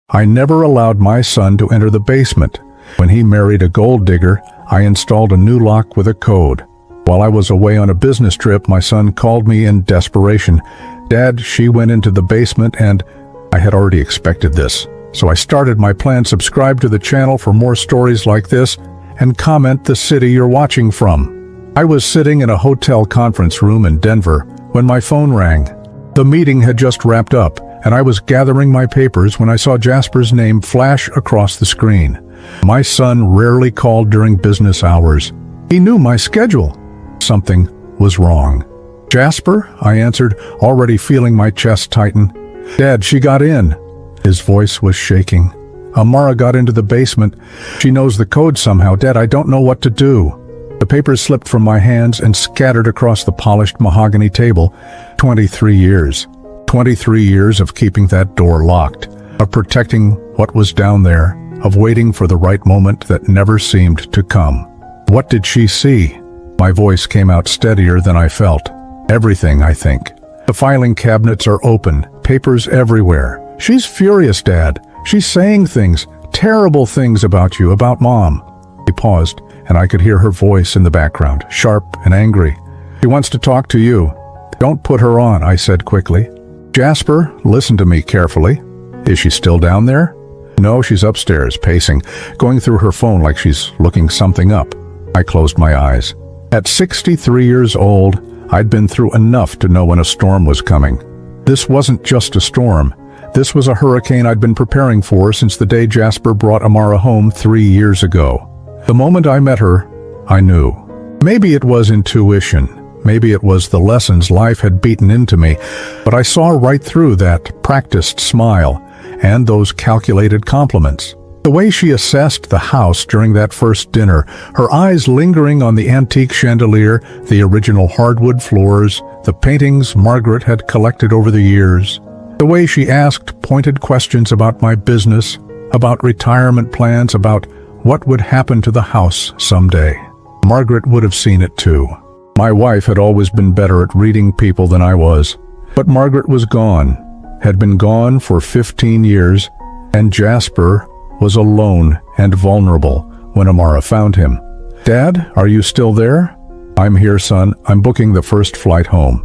I never allowed my son to enter the basement. When he married a gold digger, I installed a new lock with a code. While I was away on a business trip, my son called me in desperation. "Dad, she went into the basement," and I had already expected this. So I started my plan. Subscribe to the channel for more stories like this, and comment the city you're watching from. I was sitting in a hotel conference room in Denver when my phone rang. The meeting had just wrapped up, and I was gathering my papers when I saw Jasper's name flash across the screen. My son rarely called during business hours. He knew my schedule. Something was wrong. "Jasper?" I answered, already feeling my chest tighten. "Dad, she got in." His voice was shaking. "Amara got into the basement. She knows the code somehow. Dad, I don't know what to do." The papers slipped from my hands and scattered across the polished mahogany table. 23 years. 23 years of keeping that door locked, of protecting what was down there, of waiting for the right moment that never seemed to come. What did she see? My voice came out steadier than I felt. "Everything, I think. The filing cabinets are open, papers everywhere. She's furious, Dad. She's saying things, terrible things about you, about Mom." He paused, and I could hear her voice in the background, sharp and angry. "She wants to talk to you." "Don't put her on," I said quickly. "Jasper, listen to me carefully. Is she still down there?" "No, she's upstairs, pacing, going through her phone like she's looking something up." I closed my eyes. At 63 years old, I'd been through enough to know when a storm was coming. This wasn't just a storm. This was a hurricane I'd been preparing for since the day Jasper brought Amara home 3 years ago. The moment I met her, I knew. Maybe it was intuition. Maybe it was the lessons life had beaten into me, but I saw right through that practiced smile and those calculated compliments. The way she assessed the house during that first dinner, her eyes lingering on the antique chandelier, the original hardwood floors, the paintings Margaret had collected over the years. The way she asked pointed questions about my business, about retirement plans, about what would happen to the house someday. Margaret would have seen it too. My wife had always been better at reading people than I was. But Margaret was gone, had been gone for 15 years, and Jasper was alone and vulnerable when Amara found him. "Dad, are you still there?" "I'm here, son. I'm booking the first flight home."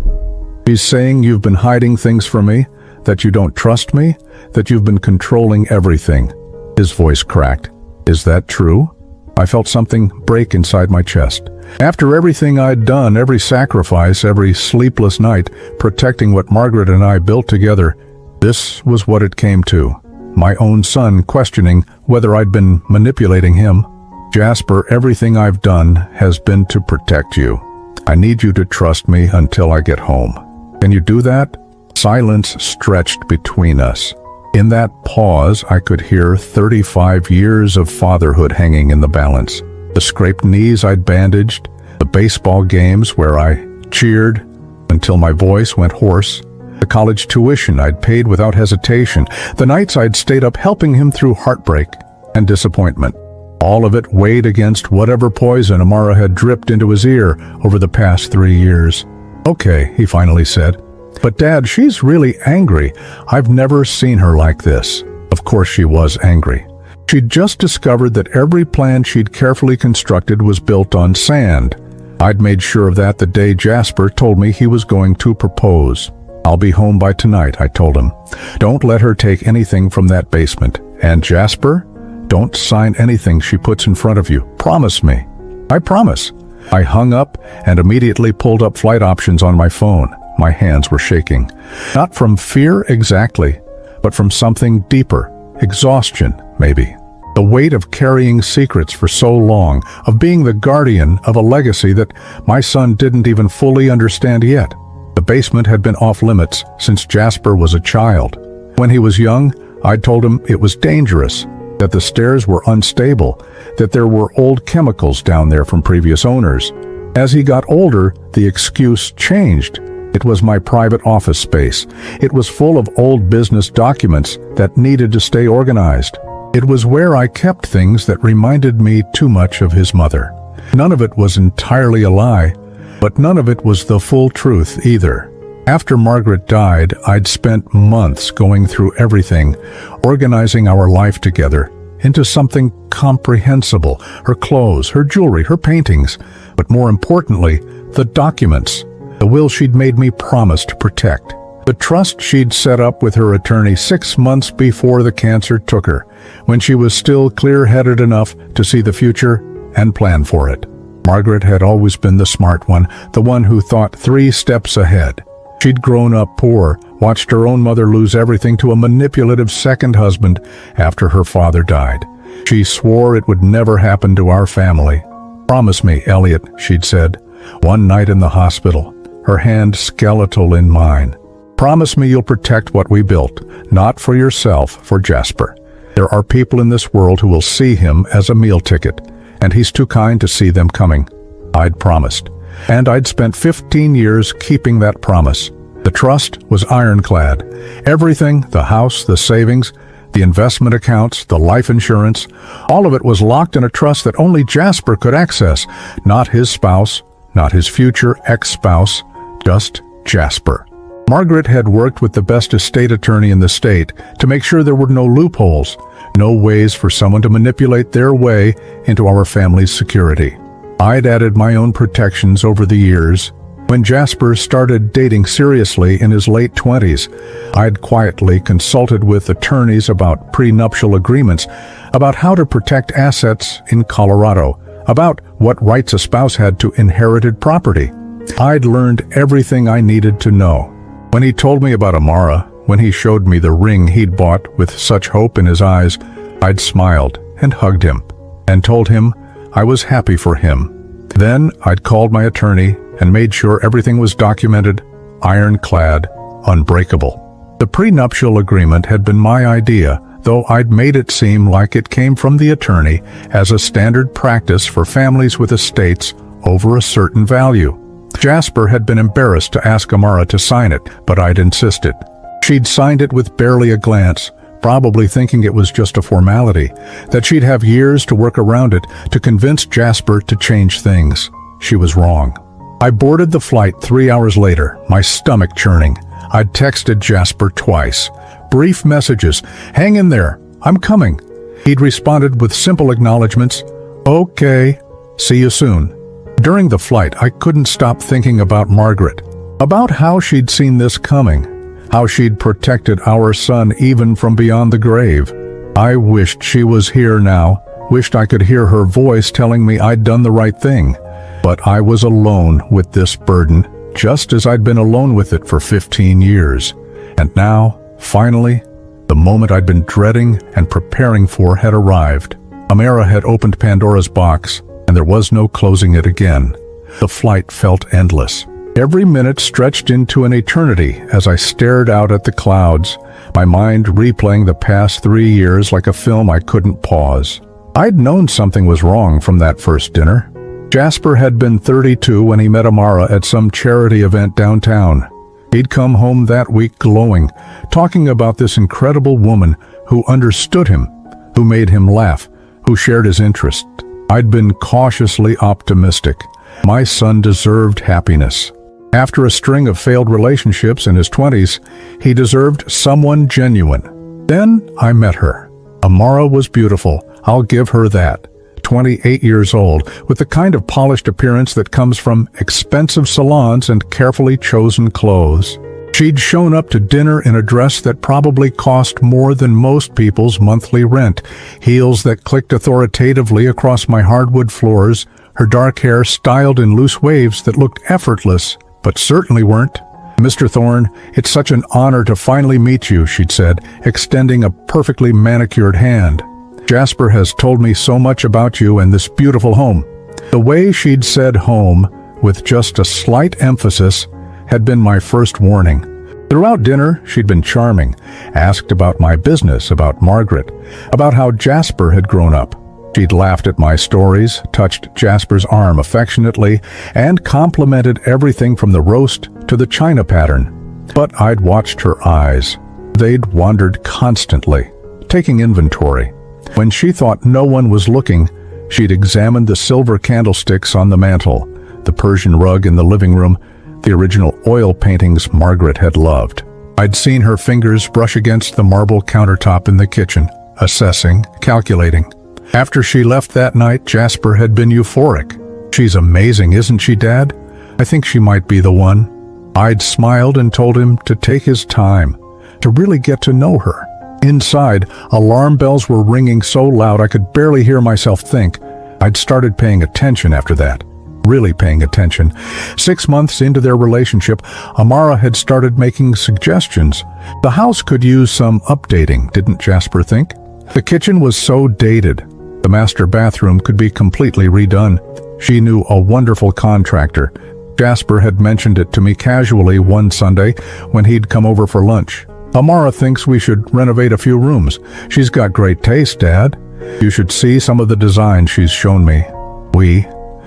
"She's saying you've been hiding things from me, that you don't trust me, that you've been controlling everything." His voice cracked. "Is that true?" I felt something break inside my chest. After everything I'd done, every sacrifice, every sleepless night, protecting what Margaret and I built together, this was what it came to. My own son questioning whether I'd been manipulating him. "Jasper, everything I've done has been to protect you. I need you to trust me until I get home. Can you do that?" Silence stretched between us. In that pause, I could hear 35 years of fatherhood hanging in the balance. The scraped knees I'd bandaged, the baseball games where I cheered until my voice went hoarse, the college tuition I'd paid without hesitation, the nights I'd stayed up helping him through heartbreak and disappointment. All of it weighed against whatever poison Amara had dripped into his ear over the past 3 years. "Okay," he finally said. "But Dad, she's really angry. I've never seen her like this." Of course she was angry. She'd just discovered that every plan she'd carefully constructed was built on sand. I'd made sure of that the day Jasper told me he was going to propose. "I'll be home by tonight," I told him. "Don't let her take anything from that basement. And Jasper, don't sign anything she puts in front of you. Promise me." "I promise." I hung up and immediately pulled up flight options on my phone. My hands were shaking. Not from fear exactly, but from something deeper. Exhaustion, maybe. The weight of carrying secrets for so long, of being the guardian of a legacy that my son didn't even fully understand yet. The basement had been off limits since Jasper was a child. When he was young, I'd told him it was dangerous, that the stairs were unstable, that there were old chemicals down there from previous owners. As he got older, the excuse changed. It was my private office space. It was full of old business documents that needed to stay organized. It was where I kept things that reminded me too much of his mother. None of it was entirely a lie, but none of it was the full truth either. After Margaret died, I'd spent months going through everything, organizing our life together into something comprehensible: her clothes, her jewelry, her paintings, but more importantly, the documents, the will she'd made me promise to protect, the trust she'd set up with her attorney 6 months before the cancer took her, when she was still clear-headed enough to see the future and plan for it. Margaret had always been the smart one, the one who thought 3 steps ahead. She'd grown up poor, watched her own mother lose everything to a manipulative second husband after her father died. She swore it would never happen to our family. "Promise me, Elliot," she'd said, one night in the hospital, her hand skeletal in mine. "Promise me you'll protect what we built, not for yourself, for Jasper. There are people in this world who will see him as a meal ticket, and he's too kind to see them coming." I'd promised. And I'd spent 15 years keeping that promise. The trust was ironclad. Everything, the house, the savings, the investment accounts, the life insurance, all of it was locked in a trust that only Jasper could access. Not his spouse, not his future ex-spouse, just Jasper. Margaret had worked with the best estate attorney in the state to make sure there were no loopholes, no ways for someone to manipulate their way into our family's security. I'd added my own protections over the years. When Jasper started dating seriously in his late 20s, I'd quietly consulted with attorneys about prenuptial agreements, about how to protect assets in Colorado, about what rights a spouse had to inherited property. I'd learned everything I needed to know. When he told me about Amara, when he showed me the ring he'd bought with such hope in his eyes, I'd smiled and hugged him and told him I was happy for him. Then I'd called my attorney and made sure everything was documented, ironclad, unbreakable. The prenuptial agreement had been my idea, though I'd made it seem like it came from the attorney as a standard practice for families with estates over a certain value. Jasper had been embarrassed to ask Amara to sign it, but I'd insisted. She'd signed it with barely a glance, probably thinking it was just a formality, that she'd have years to work around it to convince Jasper to change things. She was wrong. I boarded the flight 3 hours later, my stomach churning. I'd texted Jasper twice. Brief messages, "Hang in there, I'm coming." He'd responded with simple acknowledgments, "Okay, see you soon." During the flight, I couldn't stop thinking about Margaret, about how she'd seen this coming, how she'd protected our son even from beyond the grave. I wished she was here now, wished I could hear her voice telling me I'd done the right thing. But I was alone with this burden, just as I'd been alone with it for 15 years. And now, finally, the moment I'd been dreading and preparing for had arrived. Amara had opened Pandora's box, and there was no closing it again. The flight felt endless. Every minute stretched into an eternity as I stared out at the clouds, my mind replaying the past 3 years like a film I couldn't pause. I'd known something was wrong from that first dinner. Jasper had been 32 when he met Amara at some charity event downtown. He'd come home that week glowing, talking about this incredible woman who understood him, who made him laugh, who shared his interest. I'd been cautiously optimistic. My son deserved happiness. After a string of failed relationships in his 20s, he deserved someone genuine. Then I met her. Amara was beautiful, I'll give her that. 28 years old, with the kind of polished appearance that comes from expensive salons and carefully chosen clothes. She'd shown up to dinner in a dress that probably cost more than most people's monthly rent, heels that clicked authoritatively across my hardwood floors, her dark hair styled in loose waves that looked effortless, but certainly weren't. "Mr. Thorne, it's such an honor to finally meet you," she'd said, extending a perfectly manicured hand. "Jasper has told me so much about you and this beautiful home." The way she'd said home, with just a slight emphasis, had been my first warning. Throughout dinner, she'd been charming, asked about my business, about Margaret, about how Jasper had grown up. She'd laughed at my stories, touched Jasper's arm affectionately, and complimented everything from the roast to the china pattern. But I'd watched her eyes. They'd wandered constantly, taking inventory. When she thought no one was looking, she'd examined the silver candlesticks on the mantel, the Persian rug in the living room, the original oil paintings Margaret had loved. I'd seen her fingers brush against the marble countertop in the kitchen, assessing, calculating. After she left that night, Jasper had been euphoric. "She's amazing, isn't she, Dad? I think she might be the one." I'd smiled and told him to take his time, to really get to know her. Inside, alarm bells were ringing so loud I could barely hear myself think. I'd started paying attention after that. Really paying attention. 6 months into their relationship, Amara had started making suggestions. The house could use some updating, didn't Jasper think? The kitchen was so dated. The master bathroom could be completely redone. She knew a wonderful contractor. Jasper had mentioned it to me casually one Sunday when he'd come over for lunch. "Amara thinks we should renovate a few rooms. She's got great taste, Dad. You should see some of the designs she's shown me."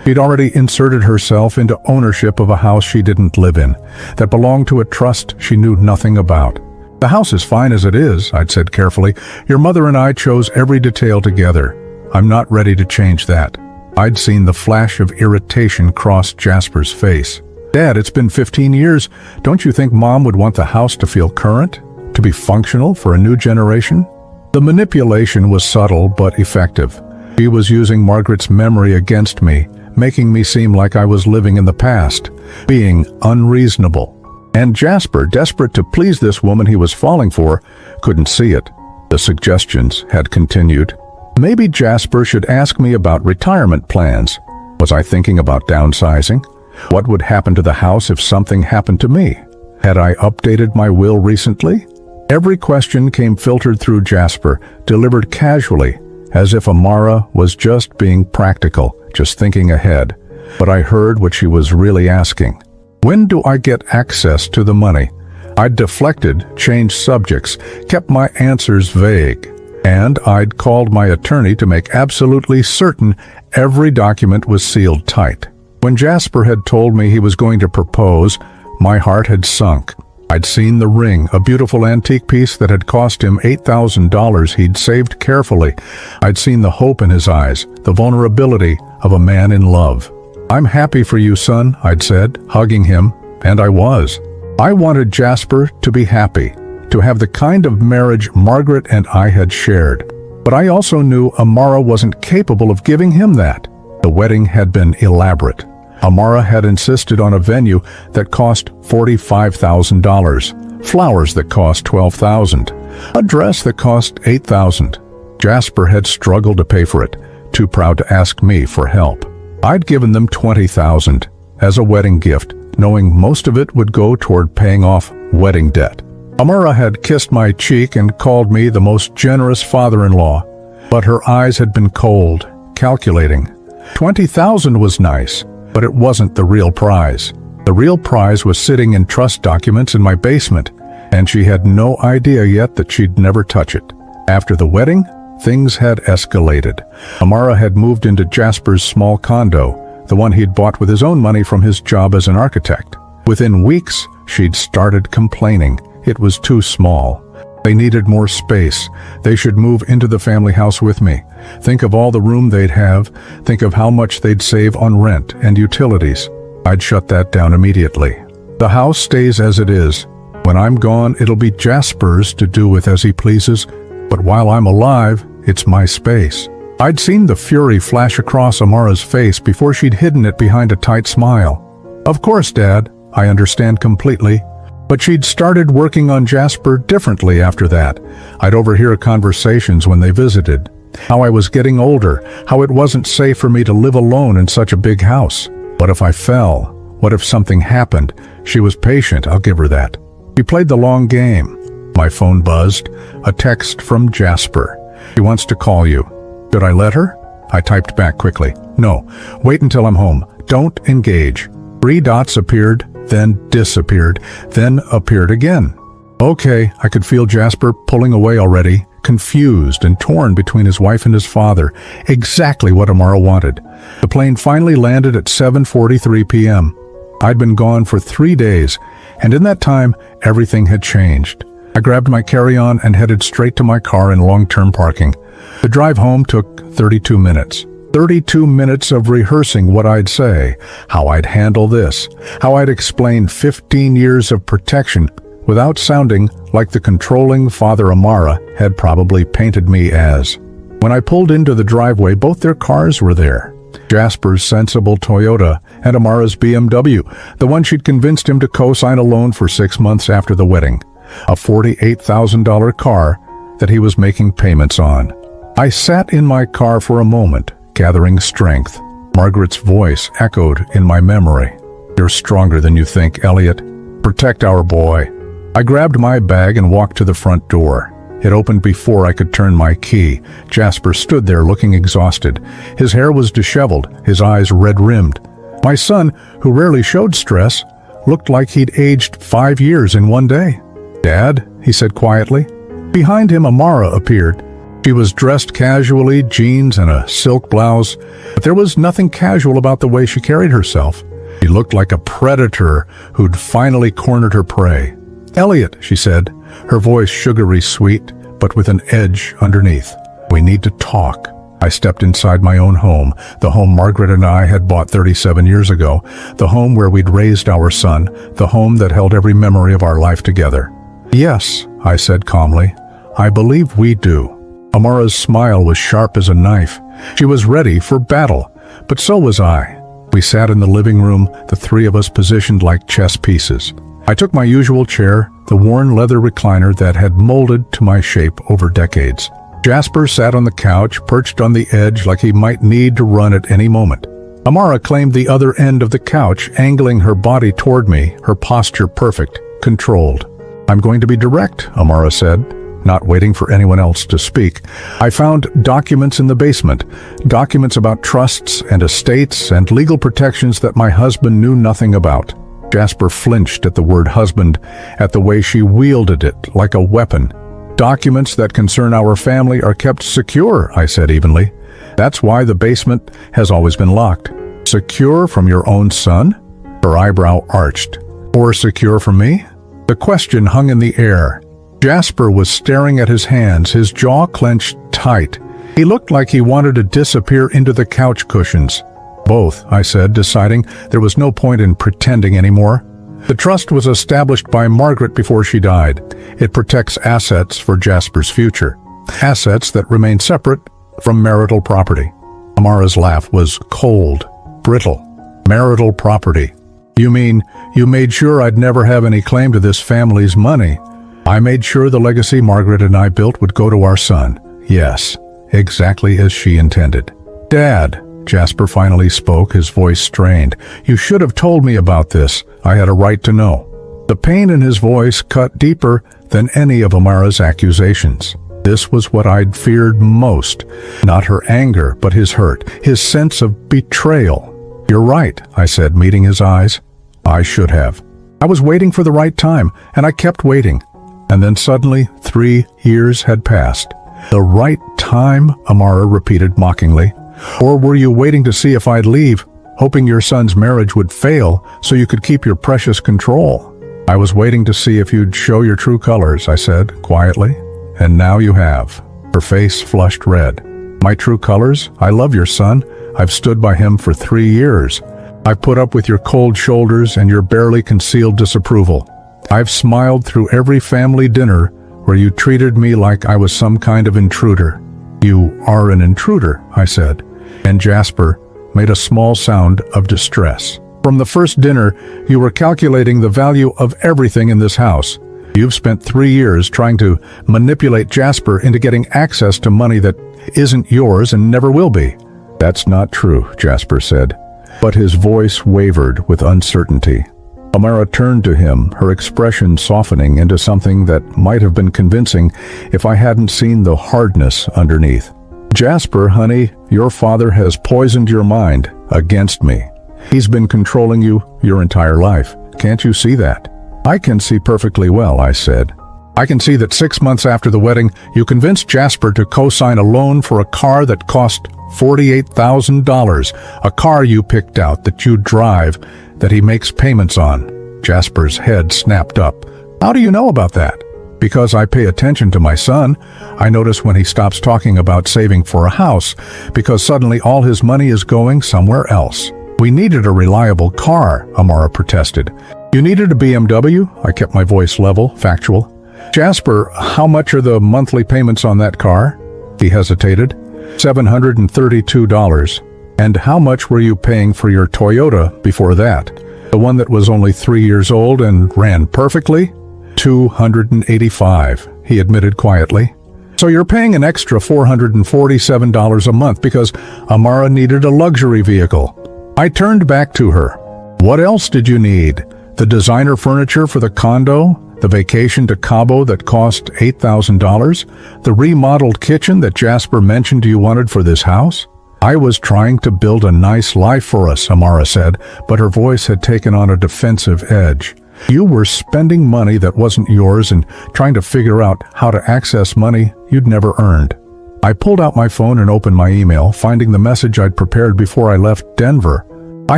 She'd already inserted herself into ownership of a house she didn't live in, that belonged to a trust she knew nothing about. "The house is fine as it is," I'd said carefully. "Your mother and I chose every detail together. I'm not ready to change that." I'd seen the flash of irritation cross Jasper's face. "Dad, it's been 15 years. Don't you think Mom would want the house to feel current? To be functional for a new generation?" The manipulation was subtle but effective. She was using Margaret's memory against me, making me seem like I was living in the past, being unreasonable. And Jasper, desperate to please this woman he was falling for, couldn't see it. The suggestions had continued. Maybe Jasper should ask me about retirement plans. Was I thinking about downsizing? What would happen to the house if something happened to me? Had I updated my will recently? Every question came filtered through Jasper, delivered casually, as if Amara was just being practical, just thinking ahead. But I heard what she was really asking. When do I get access to the money? I'd deflected, changed subjects, kept my answers vague. And I'd called my attorney to make absolutely certain every document was sealed tight. When Jasper had told me he was going to propose, my heart had sunk. I'd seen the ring, a beautiful antique piece that had cost him $8,000 he'd saved carefully. I'd seen the hope in his eyes, the vulnerability of a man in love. "I'm happy for you, son," I'd said, hugging him, and I was. I wanted Jasper to be happy, to have the kind of marriage Margaret and I had shared. But I also knew Amara wasn't capable of giving him that. The wedding had been elaborate. Amara had insisted on a venue that cost $45,000, flowers that cost $12,000, a dress that cost $8,000. Jasper had struggled to pay for it, too proud to ask me for help. I'd given them $20,000 as a wedding gift, knowing most of it would go toward paying off wedding debt. Amara had kissed my cheek and called me the most generous father-in-law, but her eyes had been cold, calculating. $20,000 was nice, but it wasn't the real prize. The real prize was sitting in trust documents in my basement, and she had no idea yet that she'd never touch it. After the wedding, things had escalated. Amara had moved into Jasper's small condo, the one he'd bought with his own money from his job as an architect. Within weeks, she'd started complaining. It was too small. They needed more space. They should move into the family house with me. Think of all the room they'd have. Think of how much they'd save on rent and utilities. I'd shut that down immediately. The house stays as it is. When I'm gone, it'll be Jasper's to do with as he pleases. But while I'm alive, it's my space. I'd seen the fury flash across Amara's face before she'd hidden it behind a tight smile. "Of course, Dad, I understand completely." But she'd started working on Jasper differently after that. I'd overhear conversations when they visited. How I was getting older, how it wasn't safe for me to live alone in such a big house. What if I fell? What if something happened? She was patient, I'll give her that. She played the long game. My phone buzzed. A text from Jasper. "She wants to call you." Should I let her? I typed back quickly. "No, wait until I'm home. Don't engage." 3 dots appeared, then disappeared, then appeared again. Okay, I could feel Jasper pulling away already, confused and torn between his wife and his father. Exactly what Amara wanted. The plane finally landed at 7:43 p.m. I'd been gone for 3 days, and in that time, everything had changed. I grabbed my carry-on and headed straight to my car in long-term parking. The drive home took 32 minutes. 32 minutes of rehearsing what I'd say, how I'd handle this, how I'd explain 15 years of protection without sounding like the controlling father Amara had probably painted me as. When I pulled into the driveway, both their cars were there. Jasper's sensible Toyota and Amara's BMW, the one she'd convinced him to co-sign a loan for 6 months after the wedding. A $48,000 car that he was making payments on. I sat in my car for a moment, gathering strength. Margaret's voice echoed in my memory. "You're stronger than you think, Elliot. Protect our boy." I grabbed my bag and walked to the front door. It opened before I could turn my key. Jasper stood there looking exhausted. His hair was disheveled, his eyes red-rimmed. My son, who rarely showed stress, looked like he'd aged 5 years in one day. "Dad," he said quietly. Behind him, Amara appeared. She was dressed casually, jeans and a silk blouse, but there was nothing casual about the way she carried herself. She looked like a predator who'd finally cornered her prey. "Elliot," she said, her voice sugary sweet, but with an edge underneath. "We need to talk." I stepped inside my own home, the home Margaret and I had bought 37 years ago, the home where we'd raised our son, the home that held every memory of our life together. "Yes," I said calmly, "I believe we do." Amara's smile was sharp as a knife. She was ready for battle, but so was I. We sat in the living room, the three of us positioned like chess pieces. I took my usual chair, the worn leather recliner that had molded to my shape over decades. Jasper sat on the couch, perched on the edge like he might need to run at any moment. Amara claimed the other end of the couch, angling her body toward me, her posture perfect, controlled. "I'm going to be direct," Amara said, not waiting for anyone else to speak. "I found documents in the basement, documents about trusts and estates and legal protections that my husband knew nothing about." Jasper flinched at the word husband, at the way she wielded it like a weapon. "Documents that concern our family are kept secure," I said evenly. "That's why the basement has always been locked." "Secure from your own son?" Her eyebrow arched. "Or secure from me?" The question hung in the air. Jasper was staring at his hands, his jaw clenched tight. He looked like he wanted to disappear into the couch cushions. "Both," I said, deciding there was no point in pretending anymore. "The trust was established by Margaret before she died. It protects assets for Jasper's future. Assets that remain separate from marital property." Amara's laugh was cold, brittle. "Marital property? You mean you made sure I'd never have any claim to this family's money?" "I made sure the legacy Margaret and I built would go to our son. Yes, exactly as she intended." "Dad," Jasper finally spoke, his voice strained. "You should have told me about this. I had a right to know." The pain in his voice cut deeper than any of Amara's accusations. This was what I'd feared most. Not her anger, but his hurt, his sense of betrayal. "You're right," I said, meeting his eyes. "I should have. I was waiting for the right time, and I kept waiting. And then suddenly, 3 years had passed." "The right time?" Amara repeated mockingly. "Or were you waiting to see if I'd leave, hoping your son's marriage would fail so you could keep your precious control?" "I was waiting to see if you'd show your true colors," I said quietly. "And now you have." Her face flushed red. "My true colors? I love your son. I've stood by him for 3 years. I've put up with your cold shoulders and your barely concealed disapproval. I've smiled through every family dinner where you treated me like I was some kind of intruder." "You are an intruder," I said, and Jasper made a small sound of distress. "From the first dinner, you were calculating the value of everything in this house. You've spent 3 years trying to manipulate Jasper into getting access to money that isn't yours and never will be." "That's not true," Jasper said, but his voice wavered with uncertainty. Amara turned to him, her expression softening into something that might have been convincing if I hadn't seen the hardness underneath. "Jasper, honey, your father has poisoned your mind against me. He's been controlling you your entire life. Can't you see that?" "I can see perfectly well," I said. "I can see that 6 months after the wedding, you convinced Jasper to co-sign a loan for a car that cost $48,000, a car you picked out that you drive, that he makes payments on." Jasper's head snapped up. "How do you know about that?" Because I pay attention to my son, I notice when he stops talking about saving for a house, because suddenly all his money is going somewhere else. We needed a reliable car, Amara protested. You needed a BMW? I kept my voice level, factual. Jasper, how much are the monthly payments on that car? He hesitated. $732. And how much were you paying for your Toyota before that? The one that was only 3 years old and ran perfectly? $285, he admitted quietly. So you're paying an extra $447 a month because Amara needed a luxury vehicle. I turned back to her. What else did you need? The designer furniture for the condo? The vacation to Cabo that cost $8,000? The remodeled kitchen that Jasper mentioned you wanted for this house? I was trying to build a nice life for us, Amara said, but her voice had taken on a defensive edge. You were spending money that wasn't yours and trying to figure out how to access money you'd never earned. I pulled out my phone and opened my email, finding the message I'd prepared before I left Denver. I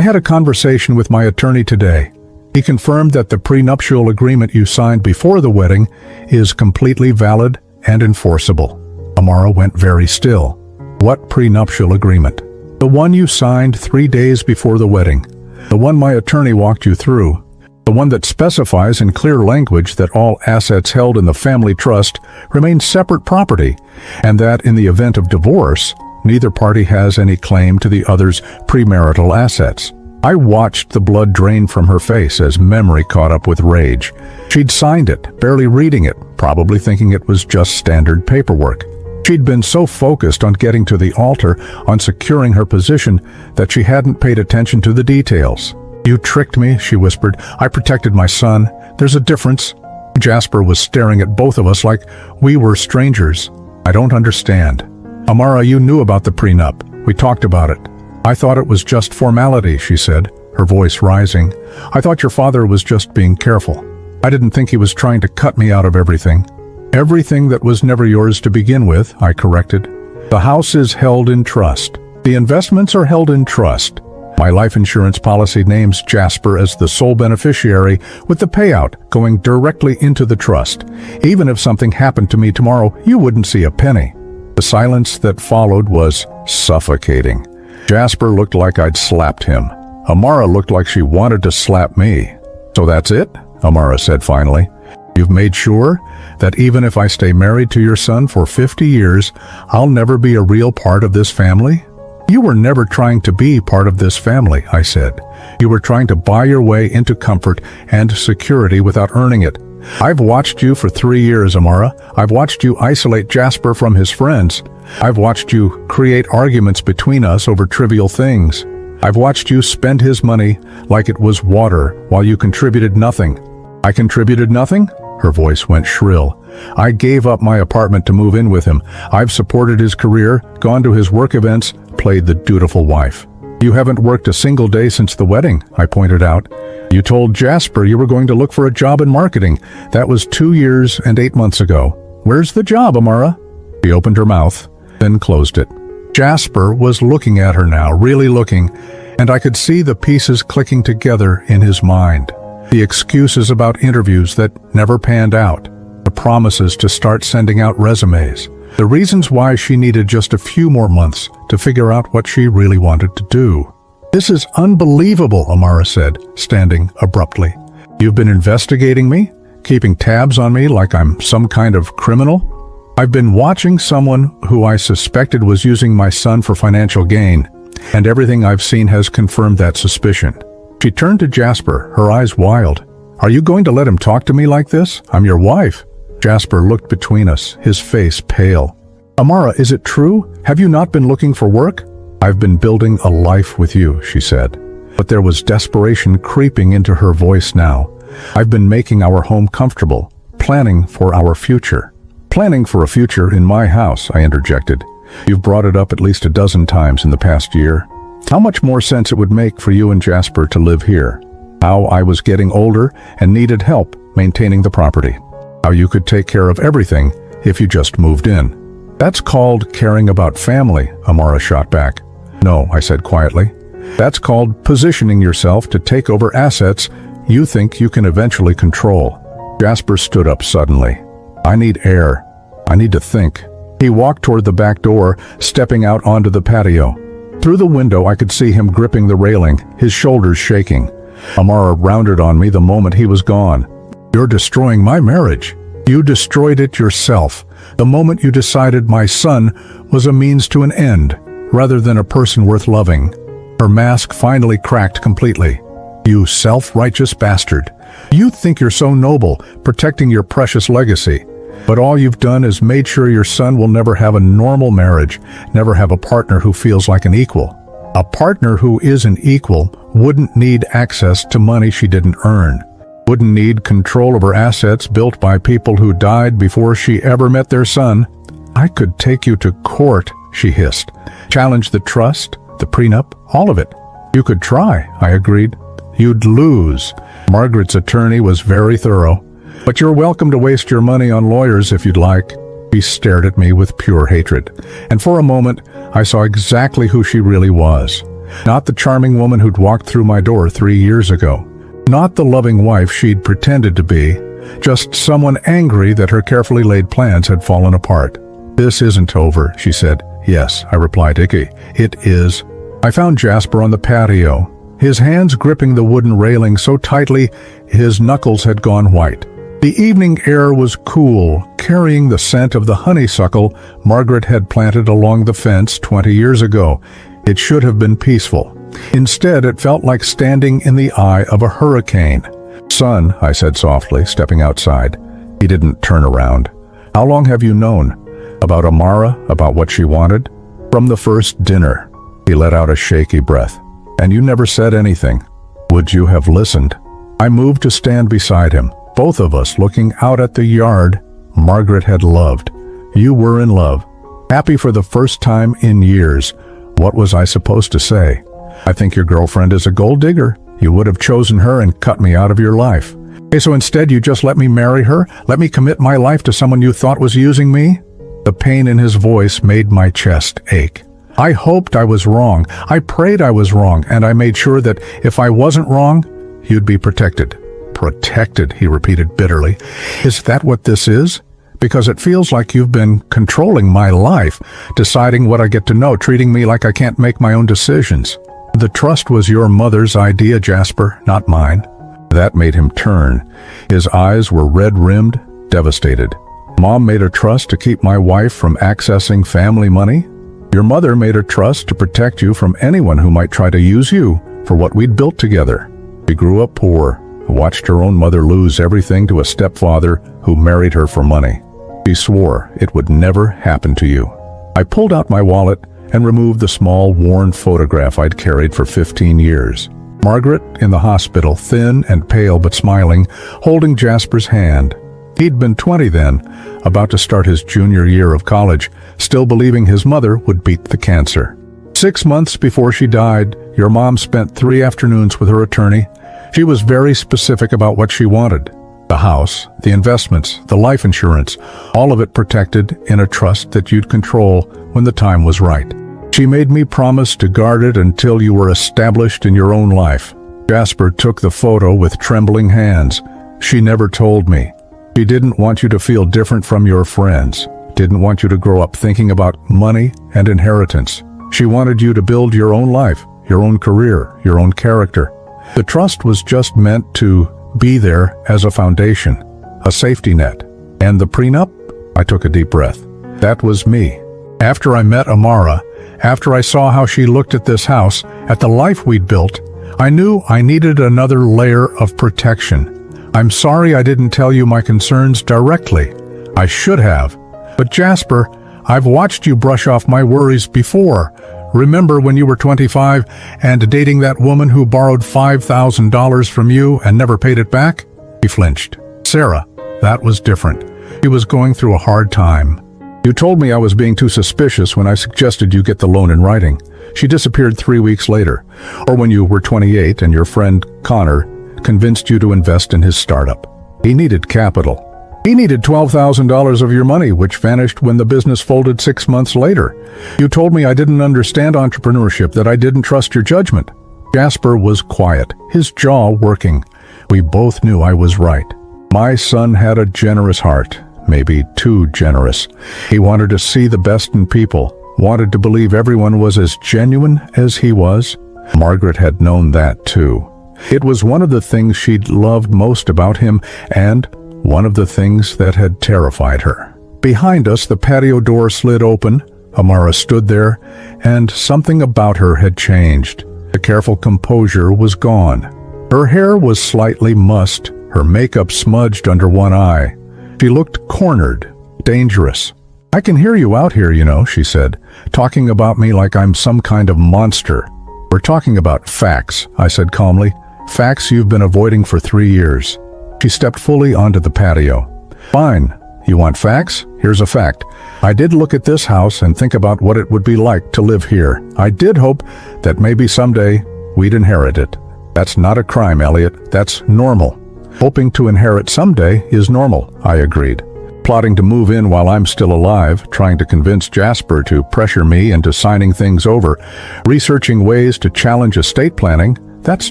had a conversation with my attorney today. He confirmed that the prenuptial agreement you signed before the wedding is completely valid and enforceable. Amara went very still. What prenuptial agreement? The one you signed 3 days before the wedding. The one my attorney walked you through. The one that specifies in clear language that all assets held in the family trust remain separate property, and that in the event of divorce, neither party has any claim to the other's premarital assets. I watched the blood drain from her face as memory caught up with rage. She'd signed it, barely reading it, probably thinking it was just standard paperwork. She'd been so focused on getting to the altar, on securing her position, that she hadn't paid attention to the details. You tricked me, she whispered. I protected my son. There's a difference. Jasper was staring at both of us like we were strangers. I don't understand. Amara, you knew about the prenup. We talked about it. I thought it was just formality, she said, her voice rising. I thought your father was just being careful. I didn't think he was trying to cut me out of everything. Everything that was never yours to begin with, I corrected. The house is held in trust. The investments are held in trust. My life insurance policy names Jasper as the sole beneficiary, with the payout going directly into the trust. Even if something happened to me tomorrow, you wouldn't see a penny. The silence that followed was suffocating. Jasper looked like I'd slapped him. Amara looked like she wanted to slap me. So that's it? Amara said finally. You've made sure that even if I stay married to your son for 50 years, I'll never be a real part of this family? You were never trying to be part of this family, I said. You were trying to buy your way into comfort and security without earning it. I've watched you for 3 years, Amara. I've watched you isolate Jasper from his friends. I've watched you create arguments between us over trivial things. I've watched you spend his money like it was water while you contributed nothing. I contributed nothing? Her voice went shrill. I gave up my apartment to move in with him. I've supported his career, gone to his work events, played the dutiful wife. You haven't worked a single day since the wedding, I pointed out. You told Jasper you were going to look for a job in marketing. That was 2 years and 8 months ago. Where's the job, Amara? She opened her mouth, then closed it. Jasper was looking at her now, really looking, and I could see the pieces clicking together in his mind. The excuses about interviews that never panned out. The promises to start sending out resumes. The reasons why she needed just a few more months to figure out what she really wanted to do. This is unbelievable, Amara said, standing abruptly. You've been investigating me? Keeping tabs on me like I'm some kind of criminal? I've been watching someone who I suspected was using my son for financial gain, and everything I've seen has confirmed that suspicion. She turned to Jasper, her eyes wild. Are you going to let him talk to me like this? I'm your wife. Jasper looked between us, his face pale. Amara, is it true? Have you not been looking for work? I've been building a life with you, she said. But there was desperation creeping into her voice now. I've been making our home comfortable, planning for our future. Planning for a future in my house, I interjected. You've brought it up at least a dozen times in the past year. How much more sense it would make for you and Jasper to live here. How I was getting older and needed help maintaining the property. How you could take care of everything if you just moved in. That's called caring about family, Amara shot back. No, I said quietly. That's called positioning yourself to take over assets you think you can eventually control. Jasper stood up suddenly. I need air. I need to think. He walked toward the back door, stepping out onto the patio. Through the window, I could see him gripping the railing, his shoulders shaking. Amara rounded on me the moment he was gone. "You're destroying my marriage. You destroyed it yourself, the moment you decided my son was a means to an end, rather than a person worth loving." Her mask finally cracked completely. "You self-righteous bastard. You think you're so noble, protecting your precious legacy. But all you've done is made sure your son will never have a normal marriage, never have a partner who feels like an equal. A partner who is an equal wouldn't need access to money she didn't earn, wouldn't need control of her assets built by people who died before she ever met their son. I could take you to court," she hissed. "Challenge the trust, the prenup, all of it." "You could try," I agreed. "You'd lose." Margaret's attorney was very thorough. "But you're welcome to waste your money on lawyers if you'd like." He stared at me with pure hatred, and for a moment I saw exactly who she really was. Not the charming woman who'd walked through my door 3 years ago. Not the loving wife she'd pretended to be. Just someone angry that her carefully laid plans had fallen apart. "This isn't over," she said. "Yes," I replied, "Icky, it is." I found Jasper on the patio, his hands gripping the wooden railing so tightly his knuckles had gone white. The evening air was cool, carrying the scent of the honeysuckle Margaret had planted along the fence 20 years ago. It should have been peaceful. Instead, it felt like standing in the eye of a hurricane. "Son," I said softly, stepping outside. He didn't turn around. "How long have you known? About Amara? About what she wanted?" "From the first dinner." He let out a shaky breath. "And you never said anything. Would you have listened?" I moved to stand beside him, both of us looking out at the yard Margaret had loved. You were in love. Happy for the first time in years. What was I supposed to say? "I think your girlfriend is a gold digger. You would have chosen her and cut me out of your life." "Okay, so instead you just let me marry her? Let me commit my life to someone you thought was using me?" The pain in his voice made my chest ache. "I hoped I was wrong. I prayed I was wrong, and I made sure that if I wasn't wrong, you'd be protected." "Protected," he repeated bitterly. "Is that what this is? Because it feels like you've been controlling my life, deciding what I get to know, treating me like I can't make my own decisions." "The trust was your mother's idea, Jasper, not mine." That made him turn. His eyes were red-rimmed, devastated. "Mom made a trust to keep my wife from accessing family money? Your mother made a trust to protect you from anyone who might try to use you for what we'd built together. She grew up poor, watched her own mother lose everything to a stepfather who married her for money. She swore it would never happen to you." I pulled out my wallet and removed the small, worn photograph I'd carried for 15 years. Margaret in the hospital, thin and pale but smiling, holding Jasper's hand. He'd been 20 then, about to start his junior year of college, still believing his mother would beat the cancer. 6 months before she died, your mom spent 3 afternoons with her attorney. She was very specific about what she wanted. The house, the investments, the life insurance, all of it protected in a trust that you'd control when the time was right. She made me promise to guard it until you were established in your own life. Jasper took the photo with trembling hands. She never told me. She didn't want you to feel different from your friends, didn't want you to grow up thinking about money and inheritance. She wanted you to build your own life, your own career, your own character. The trust was just meant to be there as a foundation, a safety net. And the prenup? I took a deep breath. That was me. After I met Amara, after I saw how she looked at this house, at the life we'd built, I knew I needed another layer of protection. I'm sorry I didn't tell you my concerns directly. I should have. But Jasper, I've watched you brush off my worries before. Remember when you were 25 and dating that woman who borrowed $5,000 from you and never paid it back? He flinched. Sarah, that was different. She was going through a hard time. You told me I was being too suspicious when I suggested you get the loan in writing. She disappeared 3 weeks later. Or when you were 28 and your friend Connor convinced you to invest in his startup. He needed capital. He needed $12,000 of your money, which vanished when the business folded 6 months later. You told me I didn't understand entrepreneurship, that I didn't trust your judgment. Jasper was quiet, his jaw working. We both knew I was right. My son had a generous heart, maybe too generous. He wanted to see the best in people, wanted to believe everyone was as genuine as he was. Margaret had known that too. It was one of the things she'd loved most about him, and one of the things that had terrified her. Behind us, the patio door slid open. Amara stood there, and something about her had changed. The careful composure was gone. Her hair was slightly mussed, her makeup smudged under one eye. She looked cornered, dangerous. "I can hear you out here, you know," she said, "talking about me like I'm some kind of monster." "We're talking about facts," I said calmly. "Facts you've been avoiding for 3 years." She stepped fully onto the patio. "Fine. You want facts? Here's a fact. I did look at this house and think about what it would be like to live here. I did hope that maybe someday we'd inherit it. That's not a crime, Elliot. That's normal. Hoping to inherit someday is normal," I agreed. Plotting to move in while I'm still alive, trying to convince Jasper to pressure me into signing things over, researching ways to challenge estate planning, that's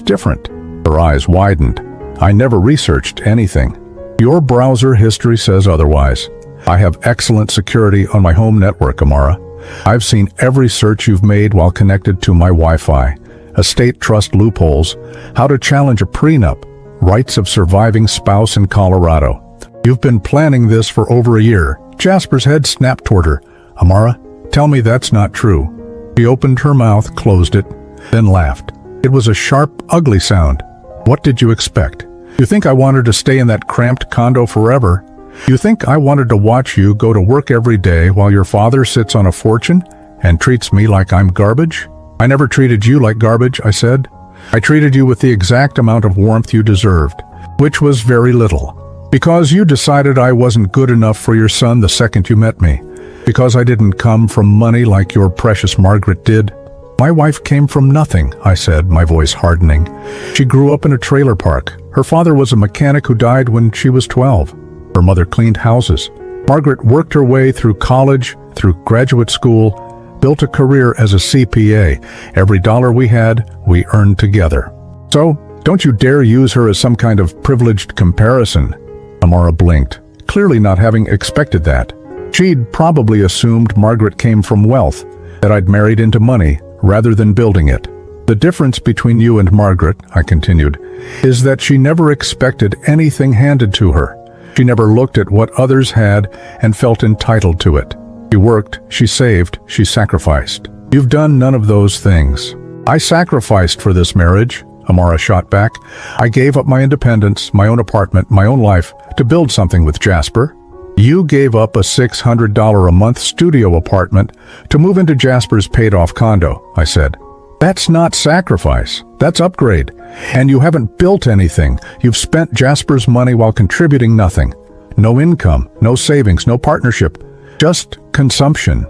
different. Her eyes widened. "I never researched anything. Your browser history says otherwise. I have excellent security on my home network, Amara. I've seen every search you've made while connected to my Wi-Fi. Estate trust loopholes, how to challenge a prenup, rights of surviving spouse in Colorado. You've been planning this for over a year." Jasper's head snapped toward her. "Amara, tell me that's not true." She opened her mouth, closed it, then laughed. It was a sharp, ugly sound. "What did you expect? You think I wanted to stay in that cramped condo forever? You think I wanted to watch you go to work every day while your father sits on a fortune and treats me like I'm garbage?" "I never treated you like garbage," I said. "I treated you with the exact amount of warmth you deserved, which was very little. Because you decided I wasn't good enough for your son the second you met me. Because I didn't come from money like your precious Margaret did." "My wife came from nothing," I said, my voice hardening. "She grew up in a trailer park. Her father was a mechanic who died when she was 12. Her mother cleaned houses. Margaret worked her way through college, through graduate school, built a career as a CPA. Every dollar we had, we earned together. So, don't you dare use her as some kind of privileged comparison." Amara blinked, clearly not having expected that. She'd probably assumed Margaret came from wealth, that I'd married into money rather than building it. "The difference between you and Margaret," I continued, "is that she never expected anything handed to her. She never looked at what others had and felt entitled to it. She worked, she saved, she sacrificed. You've done none of those things." "I sacrificed for this marriage," Amara shot back. "I gave up my independence, my own apartment, my own life, to build something with Jasper. You gave up a $600 a month studio apartment to move into Jasper's paid-off condo," I said. "That's not sacrifice, that's upgrade. And you haven't built anything. You've spent Jasper's money while contributing nothing. No income, no savings, no partnership, just consumption."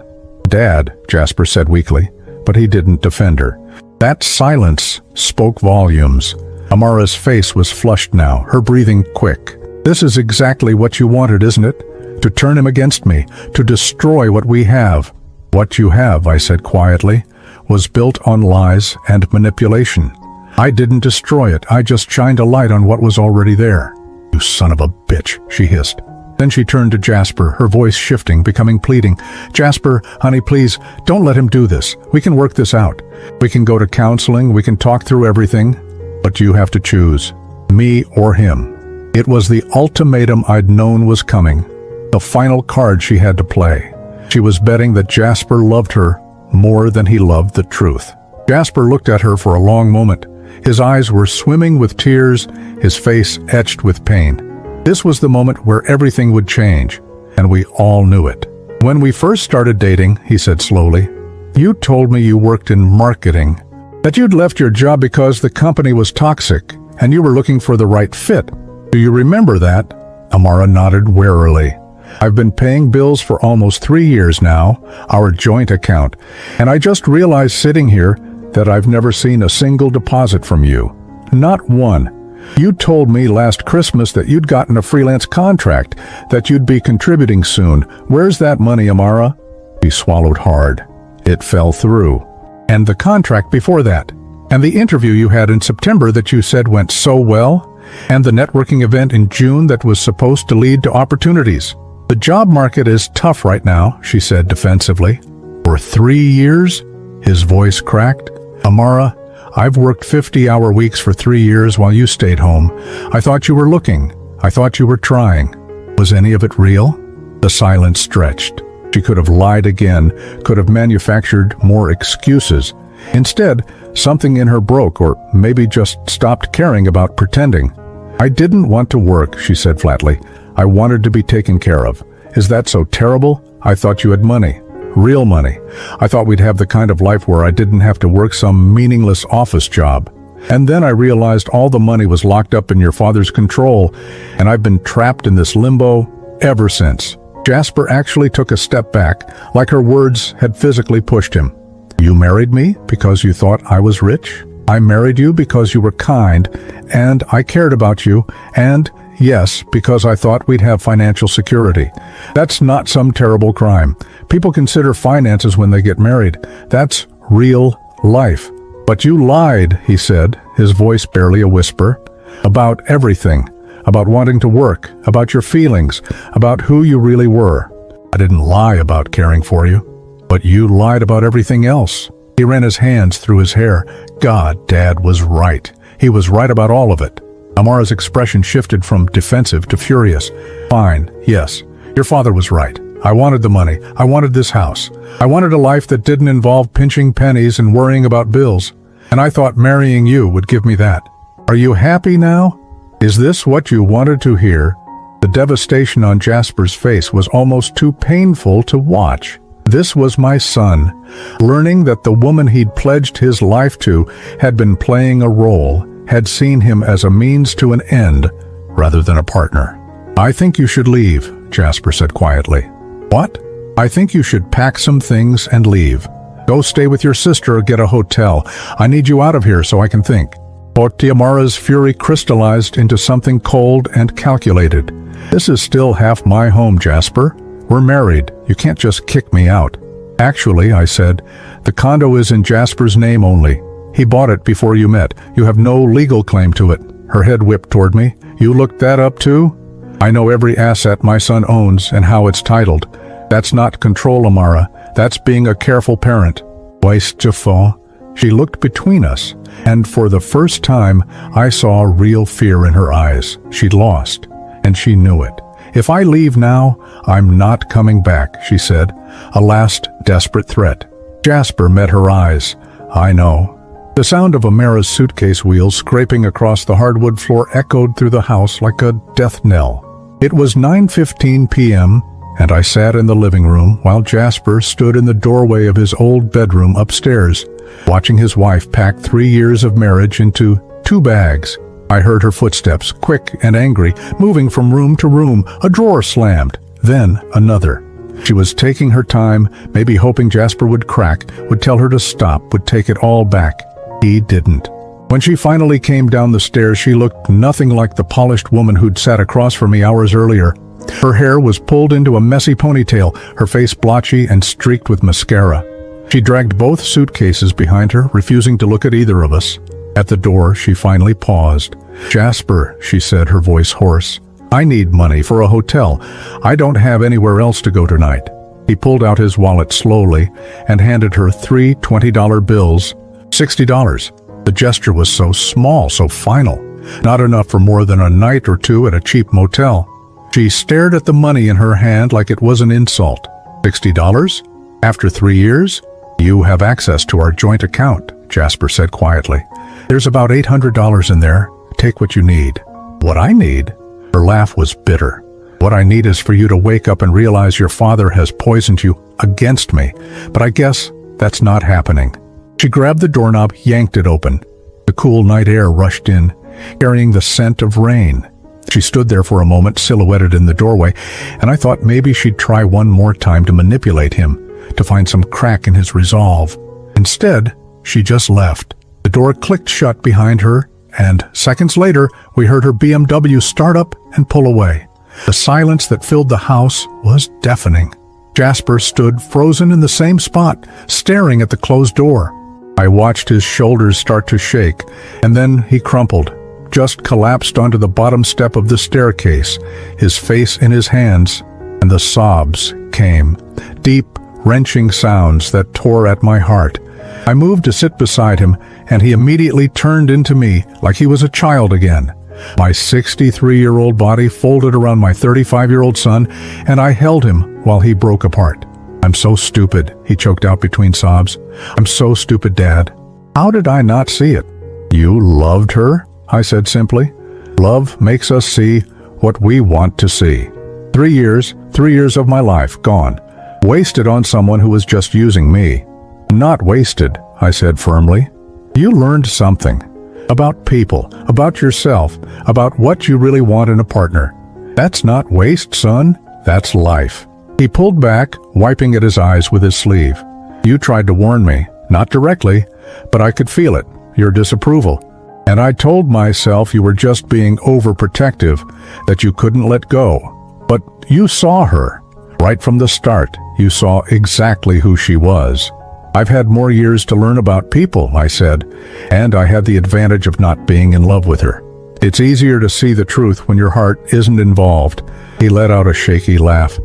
"Dad," Jasper said weakly, but he didn't defend her. That silence spoke volumes. Amara's face was flushed now, her breathing quick. "This is exactly what you wanted, isn't it? To turn him against me, to destroy what we have." "What you have," I said quietly, "was built on lies and manipulation. I didn't destroy it, I just shined a light on what was already there." "You son of a bitch," she hissed. Then she turned to Jasper, her voice shifting, becoming pleading. "Jasper, honey, please, don't let him do this. We can work this out. We can go to counseling, we can talk through everything. But you have to choose, me or him." It was the ultimatum I'd known was coming, the final card she had to play. She was betting that Jasper loved her more than he loved the truth. Jasper looked at her for a long moment. His eyes were swimming with tears, his face etched with pain. This was the moment where everything would change, and we all knew it. "When we first started dating," he said slowly, "you told me you worked in marketing, that you'd left your job because the company was toxic, and you were looking for the right fit. Do you remember that?" Amara nodded warily. "I've been paying bills for almost 3 years now, our joint account, and I just realized sitting here that I've never seen a single deposit from you. Not one. You told me last Christmas that you'd gotten a freelance contract, that you'd be contributing soon. Where's that money, Amara?" He swallowed hard. "It fell through. And the contract before that. And the interview you had in September that you said went so well. And the networking event in June that was supposed to lead to opportunities. The job market is tough right now, she said defensively. For 3 years? His voice cracked. Amara, I've worked 50-hour weeks for 3 years while you stayed home. I thought you were looking. I thought you were trying. Was any of it real? The silence stretched. She could have lied again, could have manufactured more excuses. Instead, something in her broke, or maybe just stopped caring about pretending. I didn't want to work, she said flatly. I wanted to be taken care of. Is that so terrible? I thought you had money. Real money. I thought we'd have the kind of life where I didn't have to work some meaningless office job. And then I realized all the money was locked up in your father's control, and I've been trapped in this limbo ever since. Jasper actually took a step back, like her words had physically pushed him. You married me because you thought I was rich? I married you because you were kind, and I cared about you, and yes, because I thought we'd have financial security. That's not some terrible crime. People consider finances when they get married. That's real life. But you lied, he said, his voice barely a whisper, about everything, about wanting to work, about your feelings, about who you really were. I didn't lie about caring for you, but you lied about everything else. He ran his hands through his hair. God, Dad was right. He was right about all of it. Amara's expression shifted from defensive to furious. Fine, yes, your father was right. I wanted the money. I wanted this house. I wanted a life that didn't involve pinching pennies and worrying about bills. And I thought marrying you would give me that. Are you happy now? Is this what you wanted to hear? The devastation on Jasper's face was almost too painful to watch. This was my son, learning that the woman he'd pledged his life to had been playing a role, had seen him as a means to an end rather than a partner. I think you should leave, Jasper said quietly. What? I think you should pack some things and leave. Go stay with your sister or get a hotel. I need you out of here so I can think. Amara's fury crystallized into something cold and calculated. This is still half my home, Jasper. We're married. You can't just kick me out. Actually, I said, the condo is in Jasper's name only. He bought it before you met. You have no legal claim to it. Her head whipped toward me. You looked that up too? I know every asset my son owns and how it's titled. That's not control, Amara. That's being a careful parent. Waste to fall. She looked between us, and for the first time, I saw real fear in her eyes. She'd lost, and she knew it. If I leave now, I'm not coming back, she said, a last desperate threat. Jasper met her eyes. I know. The sound of Amara's suitcase wheels scraping across the hardwood floor echoed through the house like a death knell. It was 9:15 p.m., and I sat in the living room while Jasper stood in the doorway of his old bedroom upstairs, watching his wife pack 3 years of marriage into 2 bags. I heard her footsteps, quick and angry, moving from room to room. A drawer slammed, then another. She was taking her time, maybe hoping Jasper would crack, would tell her to stop, would take it all back. He didn't. When she finally came down the stairs, she looked nothing like the polished woman who'd sat across from me hours earlier. Her hair was pulled into a messy ponytail, her face blotchy and streaked with mascara. She dragged both suitcases behind her, refusing to look at either of us. At the door, she finally paused. Jasper, she said, her voice hoarse, I need money for a hotel. I don't have anywhere else to go tonight. He pulled out his wallet slowly and handed her 3 $20 bills, $60. The gesture was so small, so final, not enough for more than a night or two at a cheap motel. She stared at the money in her hand like it was an insult. $60? After 3 years? You have access to our joint account, Jasper said quietly. There's about $800 in there. Take what you need. What I need? Her laugh was bitter. What I need is for you to wake up and realize your father has poisoned you against me. But I guess that's not happening. She grabbed the doorknob, yanked it open. The cool night air rushed in, carrying the scent of rain. She stood there for a moment, silhouetted in the doorway, and I thought maybe she'd try one more time to manipulate him, to find some crack in his resolve. Instead, she just left. The door clicked shut behind her, and seconds later, we heard her BMW start up and pull away. The silence that filled the house was deafening. Jasper stood frozen in the same spot, staring at the closed door. I watched his shoulders start to shake, and then he crumpled, just collapsed onto the bottom step of the staircase, his face in his hands. And the sobs came, deep, wrenching sounds that tore at my heart. I moved to sit beside him, and he immediately turned into me like he was a child again. My 63-year-old body folded around my 35-year-old son, and I held him while he broke apart. "I'm so stupid," he choked out between sobs. "I'm so stupid, Dad. How did I not see it?" "You loved her?" I said simply. "Love makes us see what we want to see." 3 years of my life gone, wasted on someone who was just using me. "Not wasted," I said firmly. "You learned something. About people, about yourself, about what you really want in a partner. That's not waste, son. That's life." He pulled back, wiping at his eyes with his sleeve. "You tried to warn me, not directly, but I could feel it, your disapproval. And I told myself you were just being overprotective, that you couldn't let go. But you saw her. Right from the start, you saw exactly who she was." "I've had more years to learn about people," I said, "and I had the advantage of not being in love with her. It's easier to see the truth when your heart isn't involved." He let out a shaky laugh.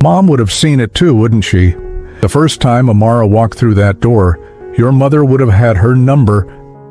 "Mom would have seen it too, wouldn't she? The first time Amara walked through that door, your mother would have had her number.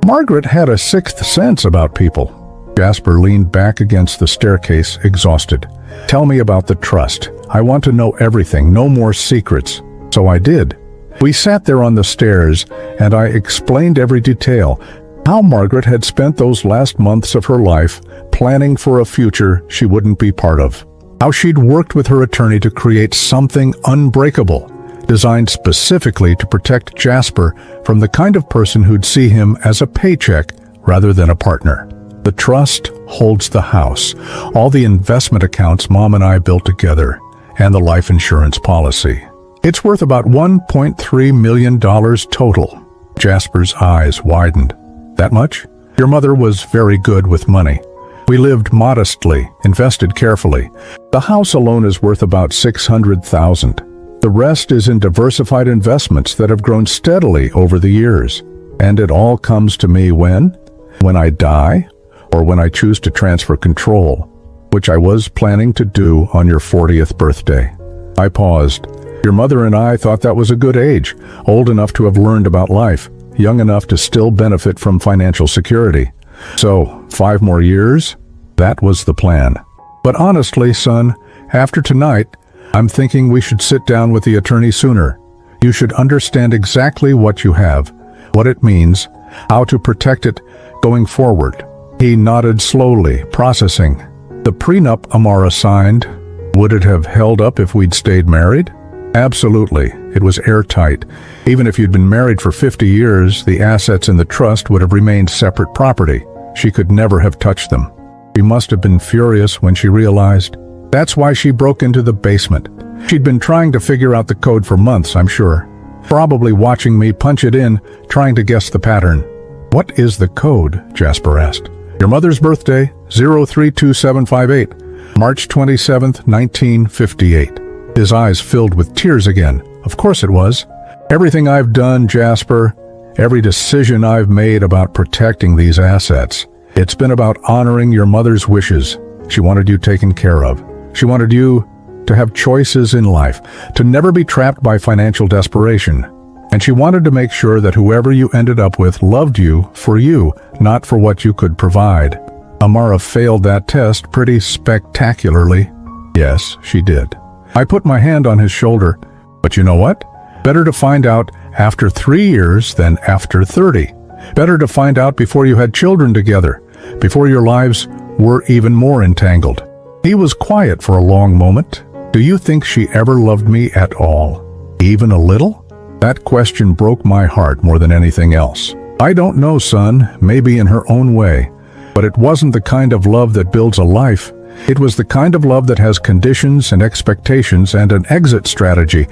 Margaret had a sixth sense about people." Jasper leaned back against the staircase, exhausted. "Tell me about the trust. I want to know everything, no more secrets." So I did. We sat there on the stairs, and I explained every detail. How Margaret had spent those last months of her life planning for a future she wouldn't be part of. How she'd worked with her attorney to create something unbreakable, designed specifically to protect Jasper from the kind of person who'd see him as a paycheck rather than a partner. The trust holds the house, all the investment accounts Mom and I built together, and the life insurance policy. It's worth about $1.3 million total. Jasper's eyes widened. "That much? Your mother was very good with money. We lived modestly, invested carefully. The house alone is worth about $600,000. The rest is in diversified investments that have grown steadily over the years. And it all comes to me when? When I die, or when I choose to transfer control, which I was planning to do on your 40th birthday." I paused. "Your mother and I thought that was a good age, old enough to have learned about life, young enough to still benefit from financial security. So, 5 more years? That was the plan. But honestly, son, after tonight, I'm thinking we should sit down with the attorney sooner. You should understand exactly what you have, what it means, how to protect it going forward." He nodded slowly, processing. "The prenup Amara signed, would it have held up if we'd stayed married?" "Absolutely. It was airtight. Even if you'd been married for 50 years, the assets in the trust would have remained separate property. She could never have touched them." She must have been furious when she realized. That's why she broke into the basement. She'd been trying to figure out the code for months, I'm sure. Probably watching me punch it in, trying to guess the pattern. "What is the code?" Jasper asked. "Your mother's birthday, 032758, March 27th, 1958. His eyes filled with tears again. Of course it was. "Everything I've done, Jasper, every decision I've made about protecting these assets, it's been about honoring your mother's wishes. She wanted you taken care of. She wanted you to have choices in life, to never be trapped by financial desperation. And she wanted to make sure that whoever you ended up with loved you, not for what you could provide." Amara failed that test pretty spectacularly. "Yes, she did." I put my hand on his shoulder. "But you know what? Better to find out after 3 years than after 30. Better to find out before you had children together, before your lives were even more entangled." He was quiet for a long moment. "Do you think she ever loved me at all? Even a little?" That question broke my heart more than anything else. "I don't know, son, maybe in her own way. But it wasn't the kind of love that builds a life. It was the kind of love that has conditions and expectations and an exit strategy.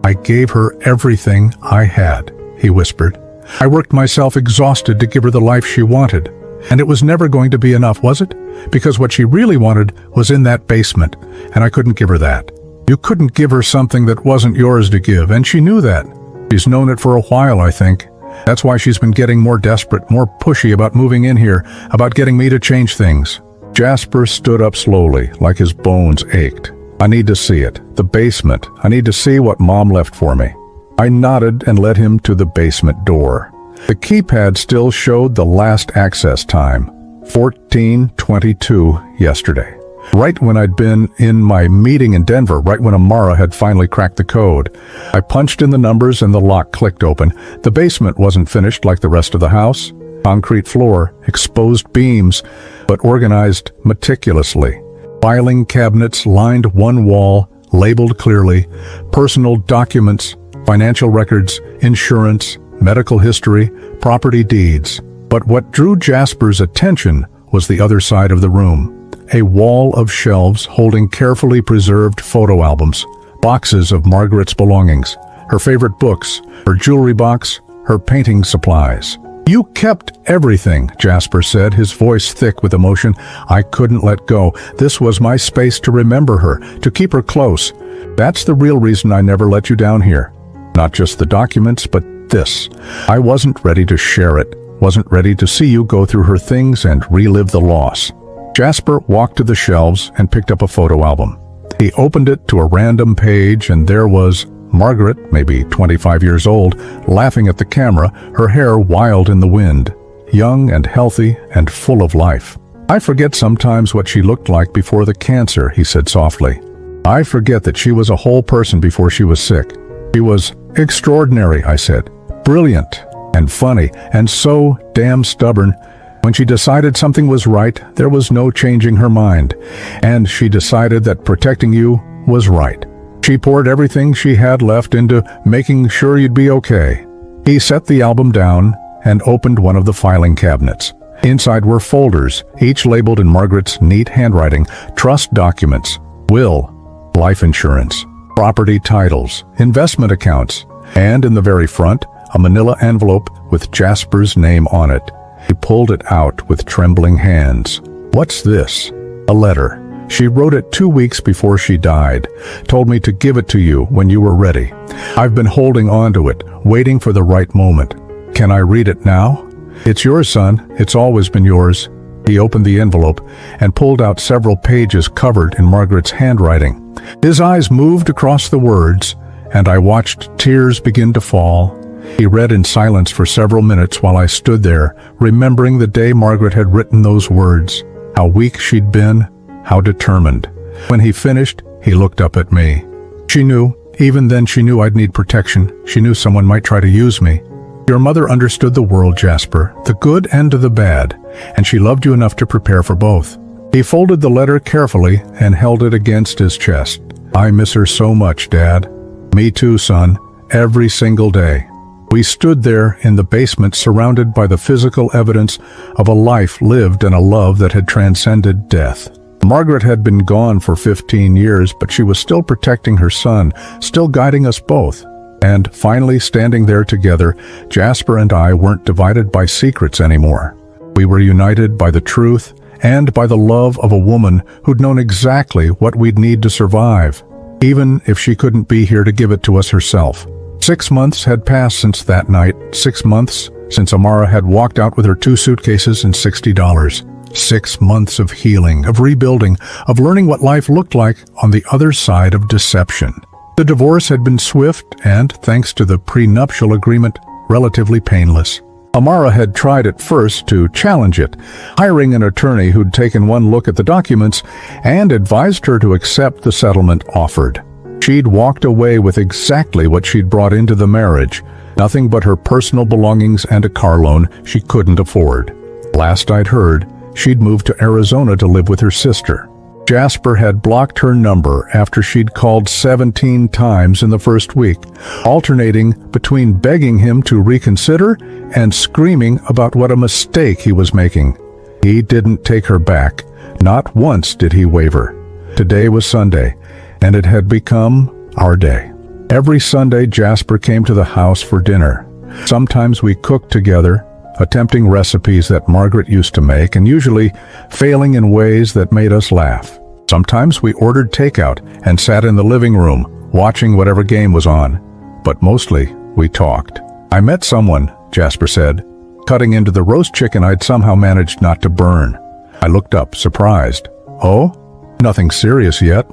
I gave her everything I had," he whispered. "I worked myself exhausted to give her the life she wanted. And it was never going to be enough, was it? Because what she really wanted was in that basement, and I couldn't give her that. You couldn't give her something that wasn't yours to give, and she knew that. She's known it for a while, I think. That's why she's been getting more desperate, more pushy about moving in here, about getting me to change things." Jasper stood up slowly, like his bones ached. I need to see it. The basement. I need to see what Mom left for me. I nodded and led him to the basement door. The keypad still showed the last access time, 14:22 yesterday. Right when I'd been in my meeting in Denver, right when Amara had finally cracked the code. I punched in the numbers and the lock clicked open. The basement wasn't finished like the rest of the house. Concrete floor, exposed beams, but organized meticulously. Filing cabinets lined one wall, labeled clearly, personal documents, financial records, insurance, medical history, property deeds. But what drew Jasper's attention was the other side of the room. A wall of shelves holding carefully preserved photo albums, boxes of Margaret's belongings, her favorite books, her jewelry box, her painting supplies. "You kept everything," Jasper said, his voice thick with emotion. "I couldn't let go. This was my space to remember her, to keep her close. That's the real reason I never let you down here. Not just the documents, but this. I wasn't ready to share it, wasn't ready to see you go through her things and relive the loss." Jasper walked to the shelves and picked up a photo album. He opened it to a random page, and there was Margaret, maybe 25 years old, laughing at the camera, her hair wild in the wind, young and healthy and full of life. "I forget sometimes what she looked like before the cancer," he said softly. "I forget that she was a whole person before she was sick. She was extraordinary," I said. "Brilliant and funny and so damn stubborn. When she decided something was right, there was no changing her mind. And she decided that protecting you was right. She poured everything she had left into making sure you'd be okay." He set the album down and opened one of the filing cabinets. Inside were folders, each labeled in Margaret's neat handwriting, trust documents, will, life insurance, property titles, investment accounts, and in the very front, a manila envelope with Jasper's name on it. He pulled it out with trembling hands. "What's this?" "A letter. She wrote it 2 weeks before she died. Told me to give it to you when you were ready. I've been holding on to it, waiting for the right moment. Can I read it now?" "It's yours, son. It's always been yours." He opened the envelope and pulled out several pages covered in Margaret's handwriting. His eyes moved across the words, and I watched tears begin to fall. He read in silence for several minutes while I stood there, remembering the day Margaret had written those words, how weak she'd been, how determined. When he finished, he looked up at me. She knew, even then she knew I'd need protection. She knew someone might try to use me. "Your mother understood the world, Jasper, the good and the bad, and she loved you enough to prepare for both." He folded the letter carefully and held it against his chest. "I miss her so much, Dad." "Me too, son. Every single day." We stood there in the basement, surrounded by the physical evidence of a life lived and a love that had transcended death. Margaret had been gone for 15 years, but she was still protecting her son, still guiding us both. And finally standing there together, Jasper and I weren't divided by secrets anymore. We were united by the truth and by the love of a woman who'd known exactly what we'd need to survive, even if she couldn't be here to give it to us herself. 6 months had passed since that night, 6 months since Amara had walked out with her 2 suitcases and $60. 6 months of healing, of rebuilding, of learning what life looked like on the other side of deception. The divorce had been swift and, thanks to the prenuptial agreement, relatively painless. Amara had tried at first to challenge it, hiring an attorney who'd taken one look at the documents and advised her to accept the settlement offered. She'd walked away with exactly what she'd brought into the marriage, nothing but her personal belongings and a car loan she couldn't afford. Last I'd heard, she'd moved to Arizona to live with her sister. Jasper had blocked her number after she'd called 17 times in the first week, alternating between begging him to reconsider and screaming about what a mistake he was making. He didn't take her back. Not once did he waver. Today was Sunday, and it had become our day. Every Sunday, Jasper came to the house for dinner. Sometimes we cooked together, attempting recipes that Margaret used to make, and usually failing in ways that made us laugh. Sometimes we ordered takeout and sat in the living room, watching whatever game was on. But mostly, we talked. "I met someone," Jasper said, cutting into the roast chicken I'd somehow managed not to burn. I looked up, surprised. "Oh? Nothing serious yet.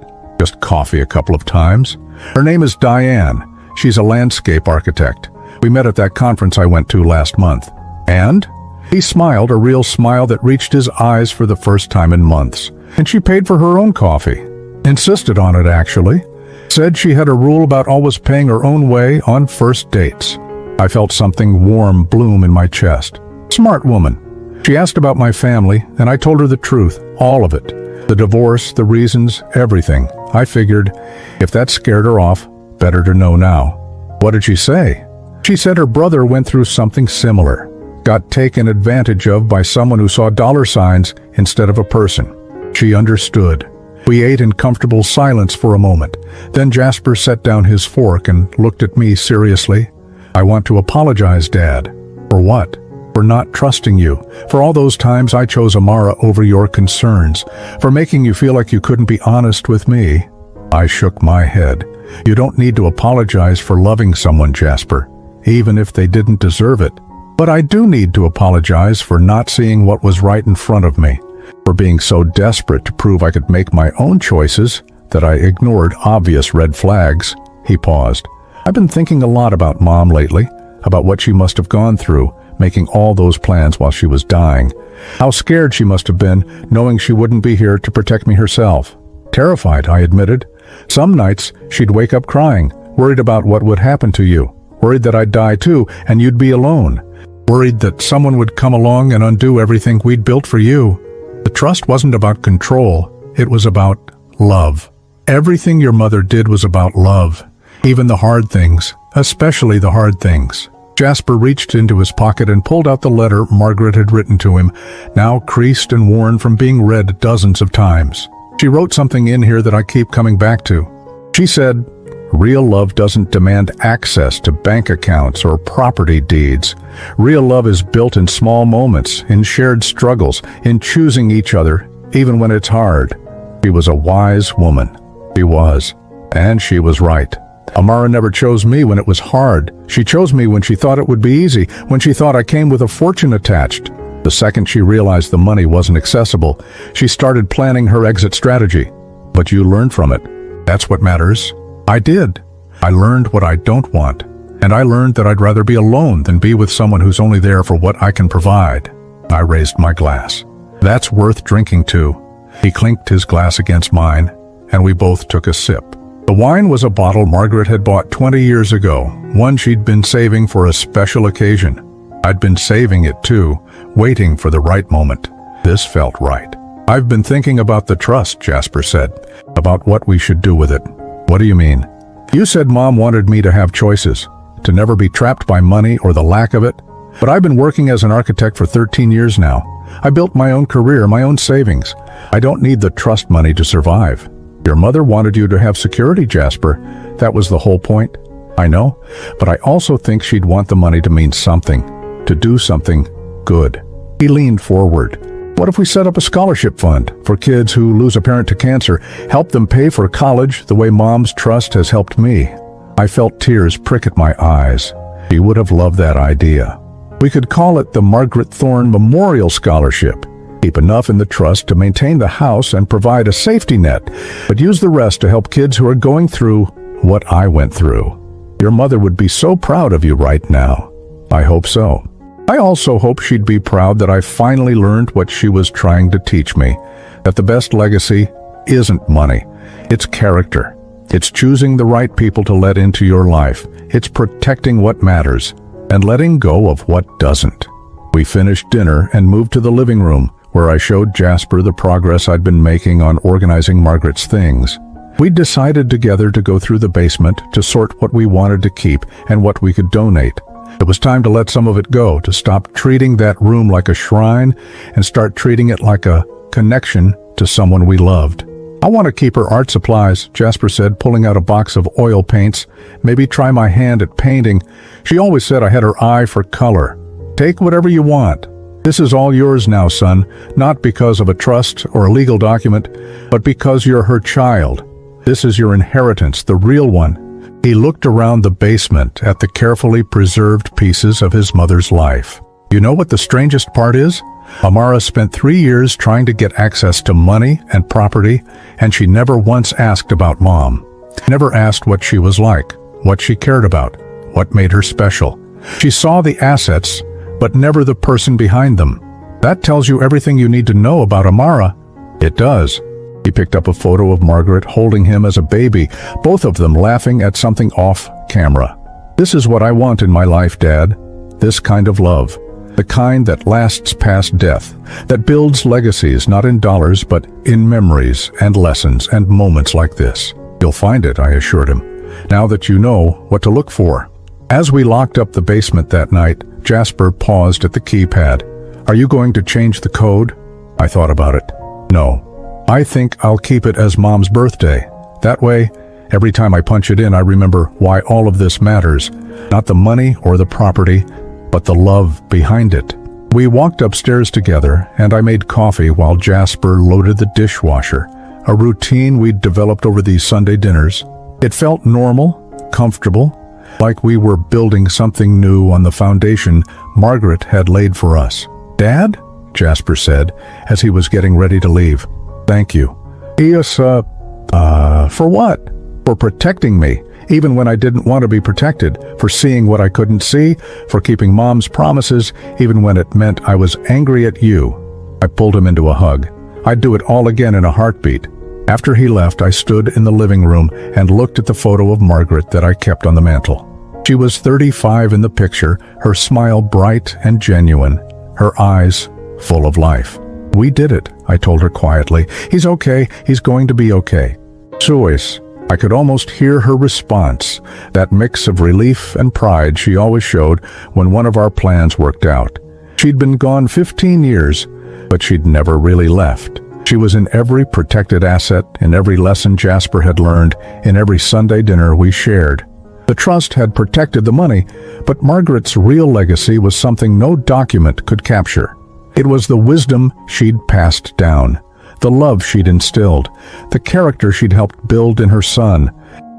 Just coffee a couple of times. Her name is Diane. She's a landscape architect. We met at that conference I went to last month. And? He smiled, a real smile that reached his eyes for the first time in months. And she paid for her own coffee. Insisted on it, actually. Said she had a rule about always paying her own way on first dates. I felt something warm bloom in my chest. Smart woman. She asked about my family, and I told her the truth, all of it. The divorce, the reasons, everything. I figured, if that scared her off, better to know now. What did she say? She said her brother went through something similar. Got taken advantage of by someone who saw dollar signs instead of a person. She understood. We ate in comfortable silence for a moment. Then Jasper set down his fork and looked at me seriously. I want to apologize, Dad. For what? For not trusting you. For all those times I chose Amara over your concerns. For making you feel like you couldn't be honest with me. I shook my head. You don't need to apologize for loving someone, Jasper, even if they didn't deserve it. But I do need to apologize for not seeing what was right in front of me. For being so desperate to prove I could make my own choices that I ignored obvious red flags. He paused. I've been thinking a lot about Mom lately, about what she must have gone through, making all those plans while she was dying. How scared she must have been, knowing she wouldn't be here to protect me herself. Terrified, I admitted. Some nights, she'd wake up crying, worried about what would happen to you, worried that I'd die too, and you'd be alone, worried that someone would come along and undo everything we'd built for you. The trust wasn't about control, it was about love. Everything your mother did was about love, even the hard things, especially the hard things. Jasper reached into his pocket and pulled out the letter Margaret had written to him, now creased and worn from being read dozens of times. She wrote something in here that I keep coming back to. She said, "Real love doesn't demand access to bank accounts or property deeds. Real love is built in small moments, in shared struggles, in choosing each other, even when it's hard." She was a wise woman. She was. And she was right. Amara never chose me when it was hard. She chose me when she thought it would be easy, when she thought I came with a fortune attached. The second she realized the money wasn't accessible, she started planning her exit strategy. But you learned from it. That's what matters. I did. I learned what I don't want. And I learned that I'd rather be alone than be with someone who's only there for what I can provide. I raised my glass. That's worth drinking too. He clinked his glass against mine, and we both took a sip. The wine was a bottle Margaret had bought 20 years ago, one she'd been saving for a special occasion. I'd been saving it too, waiting for the right moment. This felt right. "I've been thinking about the trust," Jasper said, "about what we should do with it." "What do you mean?" "You said Mom wanted me to have choices, to never be trapped by money or the lack of it. But I've been working as an architect for 13 years now. I built my own career, my own savings. I don't need the trust money to survive." "Your mother wanted you to have security, Jasper. That was the whole point." "I know, but I also think she'd want the money to mean something, to do something good." He leaned forward. "What if we set up a scholarship fund for kids who lose a parent to cancer, help them pay for college the way Mom's trust has helped me?" I felt tears prick at my eyes. She would have loved that idea. "We could call it the Margaret Thorne Memorial Scholarship. Keep enough in the trust to maintain the house and provide a safety net, but use the rest to help kids who are going through what I went through. Your mother would be so proud of you right now." "I hope so." I also hope she'd be proud that I finally learned what she was trying to teach me, that the best legacy isn't money. It's character. It's choosing the right people to let into your life. It's protecting what matters and letting go of what doesn't. We finished dinner and moved to the living room, where I showed Jasper the progress I'd been making on organizing Margaret's things. We'd decided together to go through the basement to sort what we wanted to keep and what we could donate. It was time to let some of it go, to stop treating that room like a shrine and start treating it like a connection to someone we loved. "I want to keep her art supplies," Jasper said, pulling out a box of oil paints. "Maybe try my hand at painting. She always said I had her eye for color. Take whatever you want. This is all yours now, son, not because of a trust or a legal document, but because you're her child. This is your inheritance, the real one." He looked around the basement at the carefully preserved pieces of his mother's life. You know what the strangest part is? Amara spent 3 years trying to get access to money and property, and she never once asked about Mom. Never asked what she was like, what she cared about, what made her special. She saw the assets, but never the person behind them. That tells you everything you need to know about Amara. It does. He picked up a photo of Margaret holding him as a baby, both of them laughing at something off camera. This is what I want in my life, Dad. This kind of love. The kind that lasts past death, that builds legacies not in dollars but in memories and lessons and moments like this. You'll find it, I assured him, now that you know what to look for. As we locked up the basement that night, Jasper paused at the keypad. Are you going to change the code? I thought about it. No. I think I'll keep it as Mom's birthday. That way, every time I punch it in, I remember why all of this matters. Not the money or the property, but the love behind it. We walked upstairs together, and I made coffee while Jasper loaded the dishwasher, a routine we'd developed over these Sunday dinners. It felt normal, comfortable, like we were building something new on the foundation Margaret had laid for us. Dad? Jasper said, as he was getting ready to leave. Thank you. Yes, for what? For protecting me, even when I didn't want to be protected, for seeing what I couldn't see, for keeping Mom's promises, even when it meant I was angry at you. I pulled him into a hug. I'd do it all again in a heartbeat. After he left, I stood in the living room and looked at the photo of Margaret that I kept on the mantle. She was 35 in the picture, her smile bright and genuine, her eyes full of life. We did it, I told her quietly. He's okay, he's going to be okay. Joyce. I could almost hear her response, that mix of relief and pride she always showed when one of our plans worked out. She'd been gone 15 years, but she'd never really left. She was in every protected asset, in every lesson Jasper had learned, in every Sunday dinner we shared. The trust had protected the money, but Margaret's real legacy was something no document could capture. It was the wisdom she'd passed down, the love she'd instilled, the character she'd helped build in her son.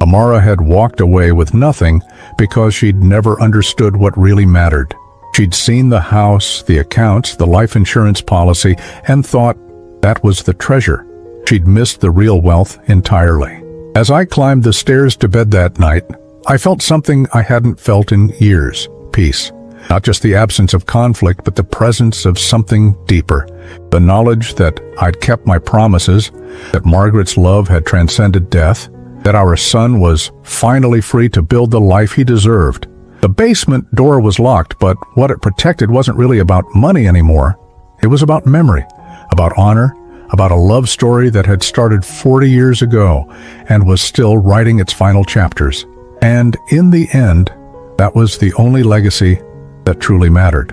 Amara had walked away with nothing because she'd never understood what really mattered. She'd seen the house, the accounts, the life insurance policy, and thought that was the treasure. She'd missed the real wealth entirely. As I climbed the stairs to bed that night, I felt something I hadn't felt in years: peace. Not just the absence of conflict, but the presence of something deeper. The knowledge that I'd kept my promises, that Margaret's love had transcended death, that our son was finally free to build the life he deserved. The basement door was locked, but what it protected wasn't really about money anymore. It was about memory, about honor, about a love story that had started 40 years ago and was still writing its final chapters. And in the end, that was the only legacy that truly mattered.